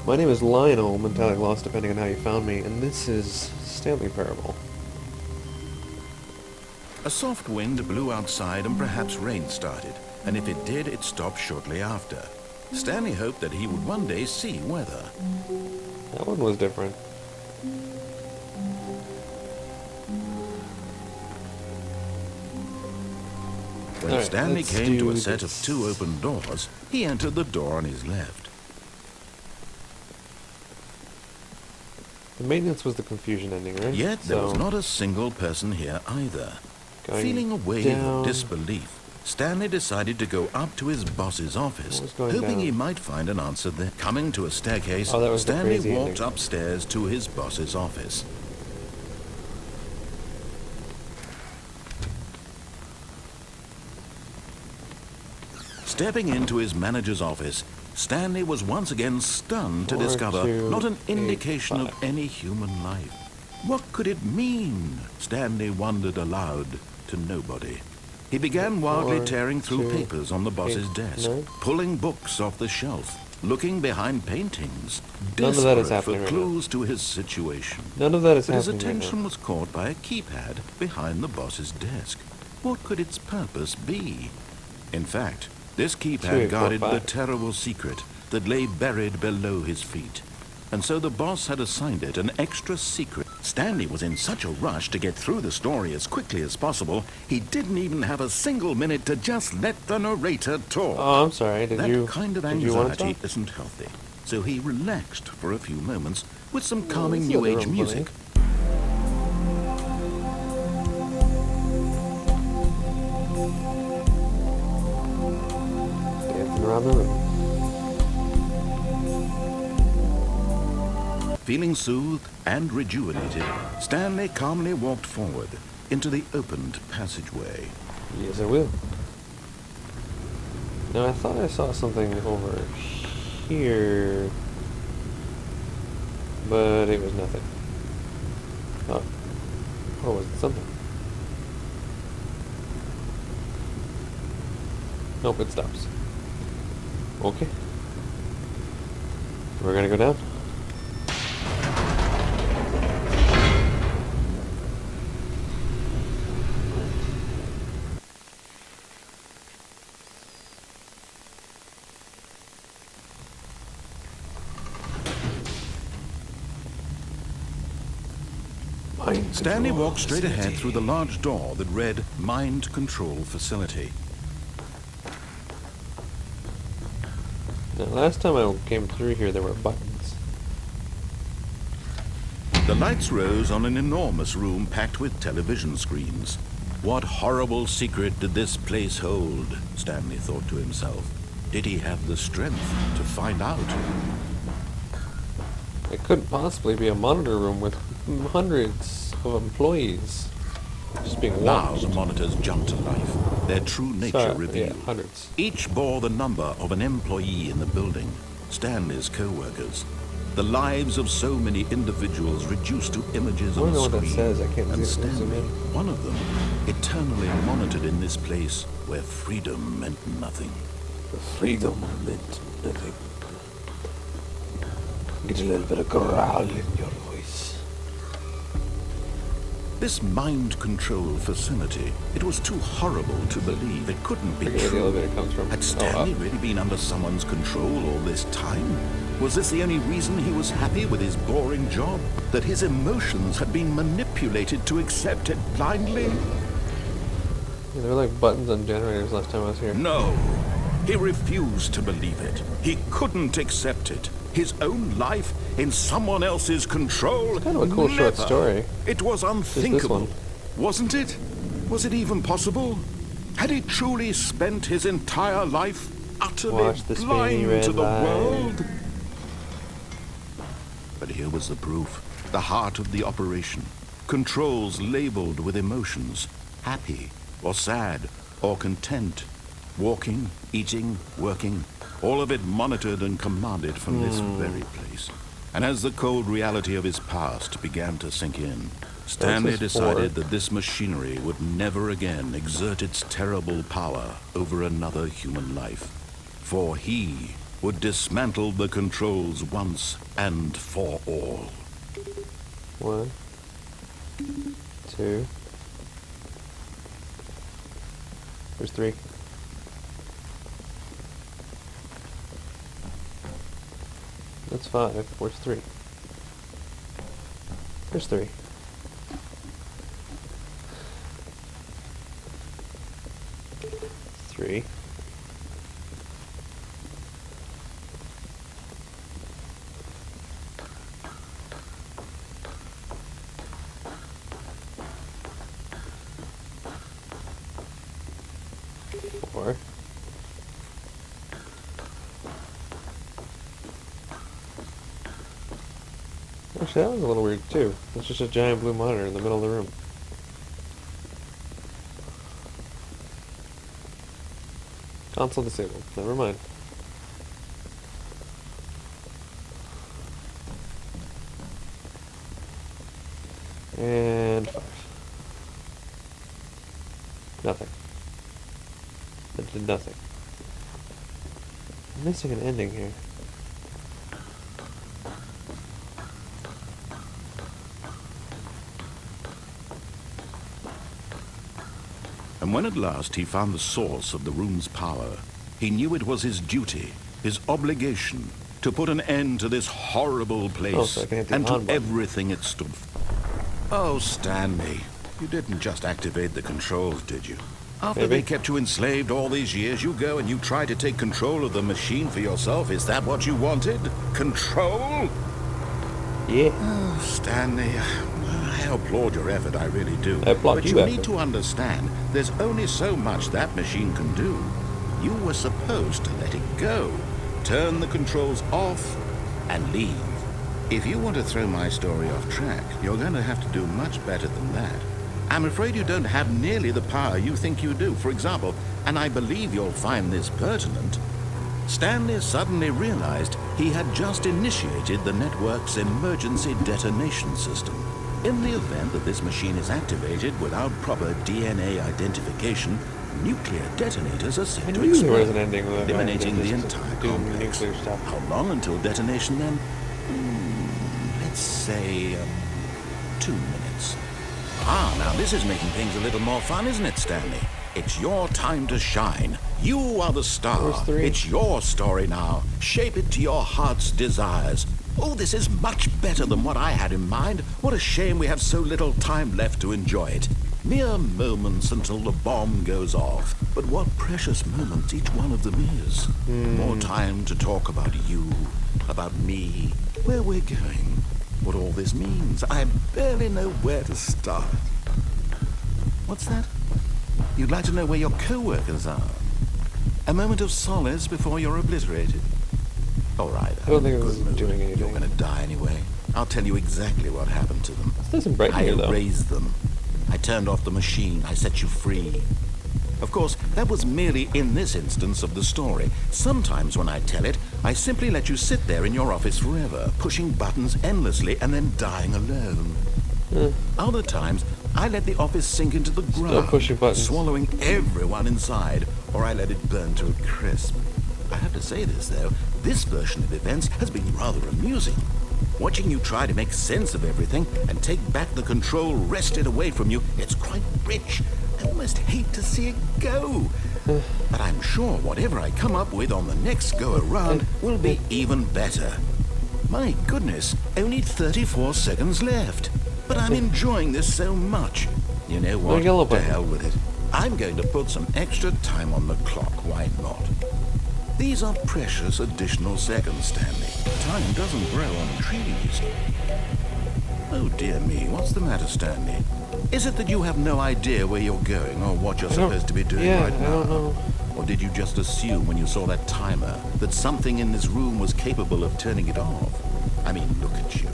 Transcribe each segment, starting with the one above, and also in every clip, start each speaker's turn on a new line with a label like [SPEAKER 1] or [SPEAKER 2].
[SPEAKER 1] My name is Lionel, Metallic Lost depending on how you found me, and this is Stanley Parable.
[SPEAKER 2] A soft wind blew outside and perhaps rain started, and if it did, it stopped shortly after. Stanley hoped that he would one day see weather.
[SPEAKER 1] That one was different.
[SPEAKER 2] When
[SPEAKER 1] Alright,
[SPEAKER 2] Stanley
[SPEAKER 1] let's
[SPEAKER 2] came to a
[SPEAKER 1] do
[SPEAKER 2] set of
[SPEAKER 1] this.
[SPEAKER 2] 2 open doors, he entered the door on his left.
[SPEAKER 1] The maintenance was the confusion ending, right?
[SPEAKER 2] Yet there was
[SPEAKER 1] So,
[SPEAKER 2] not a single person here either.
[SPEAKER 1] going
[SPEAKER 2] Feeling a wave
[SPEAKER 1] down.
[SPEAKER 2] of disbelief, Stanley decided to go up to his boss's office,
[SPEAKER 1] What was going
[SPEAKER 2] hoping he
[SPEAKER 1] down?
[SPEAKER 2] might find an answer there. Coming to a staircase,
[SPEAKER 1] Oh, that was the
[SPEAKER 2] Stanley
[SPEAKER 1] crazy
[SPEAKER 2] walked
[SPEAKER 1] ending.
[SPEAKER 2] upstairs to his boss's office. Stepping into his manager's office, Stanley was once again stunned to
[SPEAKER 1] 4,
[SPEAKER 2] discover
[SPEAKER 1] 2,
[SPEAKER 2] not an
[SPEAKER 1] 8,
[SPEAKER 2] indication of
[SPEAKER 1] 5.
[SPEAKER 2] any human life. What could it mean? Stanley wondered aloud to nobody. He began wildly
[SPEAKER 1] 4,
[SPEAKER 2] tearing through
[SPEAKER 1] 2,
[SPEAKER 2] papers on the boss's
[SPEAKER 1] 8,
[SPEAKER 2] desk,
[SPEAKER 1] 9.
[SPEAKER 2] pulling books off the shelf, looking behind paintings,
[SPEAKER 1] None of that is
[SPEAKER 2] desperate
[SPEAKER 1] happening
[SPEAKER 2] for
[SPEAKER 1] right now.
[SPEAKER 2] clues to his situation.
[SPEAKER 1] None of that is
[SPEAKER 2] But his
[SPEAKER 1] happening right
[SPEAKER 2] attention
[SPEAKER 1] now.
[SPEAKER 2] was caught by a keypad behind the boss's desk. What could its purpose be? In fact, this
[SPEAKER 1] 2, 8,
[SPEAKER 2] keypad
[SPEAKER 1] 4,
[SPEAKER 2] guarded the
[SPEAKER 1] 5.
[SPEAKER 2] terrible secret that lay buried below his feet. And so the boss had assigned it an extra secret. Stanley was in such a rush to get through the story as quickly as possible, he didn't even have a single minute to just let the narrator talk.
[SPEAKER 1] Oh, I'm sorry. Did
[SPEAKER 2] That
[SPEAKER 1] you?
[SPEAKER 2] kind of
[SPEAKER 1] Did you want to
[SPEAKER 2] anxiety
[SPEAKER 1] talk?
[SPEAKER 2] isn't healthy. So he relaxed for a few moments with some
[SPEAKER 1] Well,
[SPEAKER 2] calming
[SPEAKER 1] this
[SPEAKER 2] new
[SPEAKER 1] is
[SPEAKER 2] age
[SPEAKER 1] room,
[SPEAKER 2] music.
[SPEAKER 1] Dancing around the room.
[SPEAKER 2] Feeling soothed and rejuvenated, Stanley calmly walked forward into the opened passageway.
[SPEAKER 1] Yes, I will. Now, I thought I saw something over here, but it was nothing. Oh, or was it something? Nope, it stops. Okay. We're gonna go down. Mind
[SPEAKER 2] Stanley
[SPEAKER 1] control
[SPEAKER 2] walked straight ahead
[SPEAKER 1] facility.
[SPEAKER 2] through the large door that read Mind Control Facility.
[SPEAKER 1] Now, last time I came through here, there were buttons.
[SPEAKER 2] The lights rose on an enormous room packed with television screens. What horrible secret did this place hold? Stanley thought to himself. Did he have the strength to find out?
[SPEAKER 1] It couldn't possibly be a monitor room with hundreds of employees just being
[SPEAKER 2] Now
[SPEAKER 1] watched.
[SPEAKER 2] the monitors jumped to life, their true nature
[SPEAKER 1] Sorry,
[SPEAKER 2] revealed.
[SPEAKER 1] yeah, hundreds.
[SPEAKER 2] Each bore the number of an employee in the building, Stanley's co-workers. The lives of so many individuals reduced to images
[SPEAKER 1] I
[SPEAKER 2] on
[SPEAKER 1] don't know
[SPEAKER 2] a
[SPEAKER 1] what that
[SPEAKER 2] screen.
[SPEAKER 1] says. I can't
[SPEAKER 2] And
[SPEAKER 1] see it. Zoom
[SPEAKER 2] Stanley,
[SPEAKER 1] in.
[SPEAKER 2] one of them, eternally monitored in this place where freedom meant nothing.
[SPEAKER 1] Freedom meant nothing. Get a little bit of growl in your voice.
[SPEAKER 2] This mind control facility, it was too horrible to believe. It couldn't be
[SPEAKER 1] I forget where the
[SPEAKER 2] true.
[SPEAKER 1] elevator comes from.
[SPEAKER 2] Had Stanley really been under someone's control all this time? Was this the only reason he was happy with his boring job? That his emotions had been manipulated to accept it blindly?
[SPEAKER 1] Yeah, there were like buttons on generators last time I was here.
[SPEAKER 2] No. He refused to believe it. He couldn't accept it. His own life in someone else's control?
[SPEAKER 1] It's kind of a cool short
[SPEAKER 2] Never.
[SPEAKER 1] story.
[SPEAKER 2] It was
[SPEAKER 1] this
[SPEAKER 2] unthinkable.
[SPEAKER 1] one.
[SPEAKER 2] Wasn't it? Was it even possible? Had he truly spent his entire life utterly
[SPEAKER 1] Watch the spinny
[SPEAKER 2] blind
[SPEAKER 1] red
[SPEAKER 2] to the
[SPEAKER 1] light.
[SPEAKER 2] world? But here was the proof. The heart of the operation. Controls labeled with emotions. Happy or sad or content. Walking, eating, working. All of it monitored and commanded from this very place. And as the cold reality of his past began to sink in, Stanley
[SPEAKER 1] This is
[SPEAKER 2] decided
[SPEAKER 1] 4.
[SPEAKER 2] that this machinery would never again exert its terrible power over another human life. For he would dismantle the controls once and for all.
[SPEAKER 1] 1, 2. There's 3. That's 5. Where's 3? There's 3. 3. Four. Actually, that was a little weird too. It's just a giant blue monitor in the middle of the room. Console disabled. Never mind. And 5. Nothing. That did nothing. I'm missing an ending here.
[SPEAKER 2] And when at last he found the source of the room's power, he knew it was his duty, his obligation, to put an end to this horrible place
[SPEAKER 1] so I can hit the
[SPEAKER 2] and to
[SPEAKER 1] on button.
[SPEAKER 2] everything it stood for. Oh, Stanley, you didn't just activate the controls, did you? After
[SPEAKER 1] Maybe.
[SPEAKER 2] they kept you enslaved all these years, you go and you try to take control of the machine for yourself. Is that what you wanted? Control?
[SPEAKER 1] Yeah.
[SPEAKER 2] Oh, Stanley, I applaud your effort, I really do.
[SPEAKER 1] I applaud
[SPEAKER 2] but
[SPEAKER 1] you
[SPEAKER 2] you
[SPEAKER 1] effort.
[SPEAKER 2] need to understand, there's only so much that machine can do. You were supposed to let it go, turn the controls off, and leave. If you want to throw my story off track, you're going to have to do much better than that. I'm afraid you don't have nearly the power you think you do. For example, and I believe you'll find this pertinent, Stanley suddenly realized he had just initiated the network's emergency detonation system. In the event that this machine is activated without proper DNA identification, nuclear detonators are set
[SPEAKER 1] I
[SPEAKER 2] to
[SPEAKER 1] knew there was
[SPEAKER 2] explode,
[SPEAKER 1] an ending with
[SPEAKER 2] eliminating the
[SPEAKER 1] just
[SPEAKER 2] entire
[SPEAKER 1] doing
[SPEAKER 2] complex.
[SPEAKER 1] nuclear stuff.
[SPEAKER 2] How long until detonation then? Let's say 2 minutes. Ah, now this is making things a little more fun, isn't it, Stanley? It's your time to shine. You are the star.
[SPEAKER 1] Where's 3?
[SPEAKER 2] It's your story now. Shape it to your heart's desires. Oh, this is much better than what I had in mind. What a shame we have so little time left to enjoy it. Mere moments until the bomb goes off. But what precious moments each one of them is. More time to talk about you, about me, where we're going, what all this means. I barely know where to start. What's that? You'd like to know where your co-workers are? A moment of solace before you're obliterated. All right.
[SPEAKER 1] I don't think
[SPEAKER 2] I'm
[SPEAKER 1] this is
[SPEAKER 2] good
[SPEAKER 1] doing
[SPEAKER 2] mood.
[SPEAKER 1] anything.
[SPEAKER 2] You're going to die anyway. I'll tell you exactly what happened to them.
[SPEAKER 1] It's nice and bright
[SPEAKER 2] I
[SPEAKER 1] here, though.
[SPEAKER 2] erased them. I turned off the machine. I set you free. Of course, that was merely in this instance of the story. Sometimes when I tell it, I simply let you sit there in your office forever, pushing buttons endlessly and then dying alone. Other times, I let the office sink into the ground,
[SPEAKER 1] pushing buttons.
[SPEAKER 2] swallowing everyone inside, or I let it burn to a crisp. I have to say this, though, this version of events has been rather amusing. Watching you try to make sense of everything and take back the control wrested away from you, it's quite rich. I almost hate to see it go. But I'm sure whatever I come up with on the next go-around will be even better. My goodness, only 34 seconds left. But I'm enjoying this so much. You know what?
[SPEAKER 1] yellow
[SPEAKER 2] To
[SPEAKER 1] button.
[SPEAKER 2] hell with it. I'm going to put some extra time on the clock. Why not? These are precious additional seconds, Stanley. Time doesn't grow on trees. Oh, dear me. What's the matter, Stanley? Is it that you have no idea where you're going or what you're supposed to be doing right now?
[SPEAKER 1] I don't know.
[SPEAKER 2] Or did you just assume when you saw that timer that something in this room was capable of turning it off? I mean, look at you.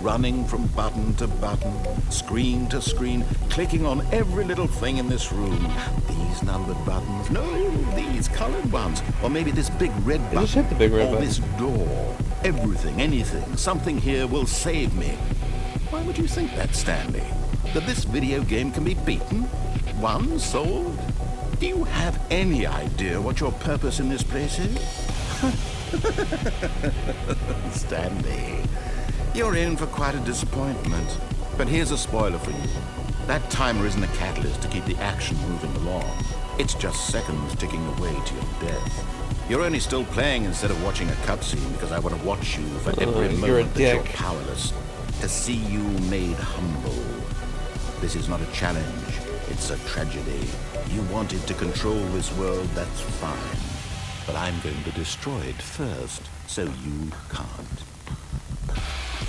[SPEAKER 2] Running from button to button, screen to screen, clicking on every little thing in this room. These numbered buttons. No, these colored ones. Or maybe this big red button.
[SPEAKER 1] just hit the big red
[SPEAKER 2] or
[SPEAKER 1] button.
[SPEAKER 2] this door. Everything, anything, something here will save me. Why would you think that, Stanley? That this video game can be beaten? Won? Solved? Do you have any idea what your purpose in this place is? Stanley, you're in for quite a disappointment. But here's a spoiler for you. That timer isn't a catalyst to keep the action moving along. It's just seconds ticking away to your death. You're only still playing instead of watching a cutscene because I want to watch you for every
[SPEAKER 1] you're a
[SPEAKER 2] moment that you're
[SPEAKER 1] dick.
[SPEAKER 2] powerless. To see you made humble. This is not a challenge. It's a tragedy. You wanted to control this world, that's fine. But I'm going to destroy it first, so you can't.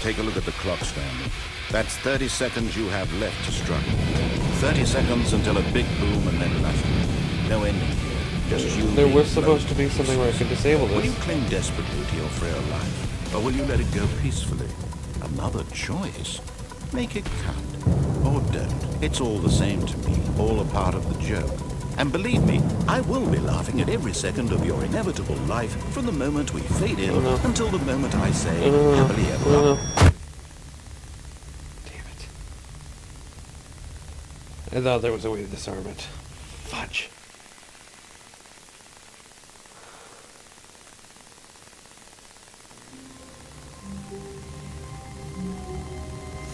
[SPEAKER 2] Take a look at the clock, Stanley. That's 30 seconds you have left to struggle. 30 seconds until a big boom and then nothing. No ending here. Just you.
[SPEAKER 1] There was supposed to be something where I could disable
[SPEAKER 2] Will you
[SPEAKER 1] this.
[SPEAKER 2] cling desperately to your frail life? Or will you let it go peacefully? Another choice. Make it count. Or don't. It's all the same to me. All a part of the joke. And believe me, I will be laughing at every second of your inevitable life from the moment we fade in until the moment I say happily ever after.
[SPEAKER 1] Damn it. I thought there was a way to disarm it. Fudge.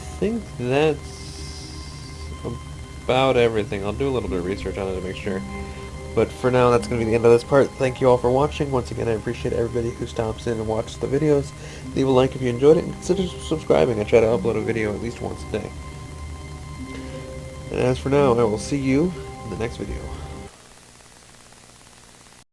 [SPEAKER 1] I think that's about everything. I'll do a little bit of research on it to make sure. But for now, that's going to be the end of this part. Thank you all for watching. Once again, I appreciate everybody who stops in and watches the videos. Leave a like if you enjoyed it, and consider subscribing. I try to upload a video at least once a day. And as for now, I will see you in the next video.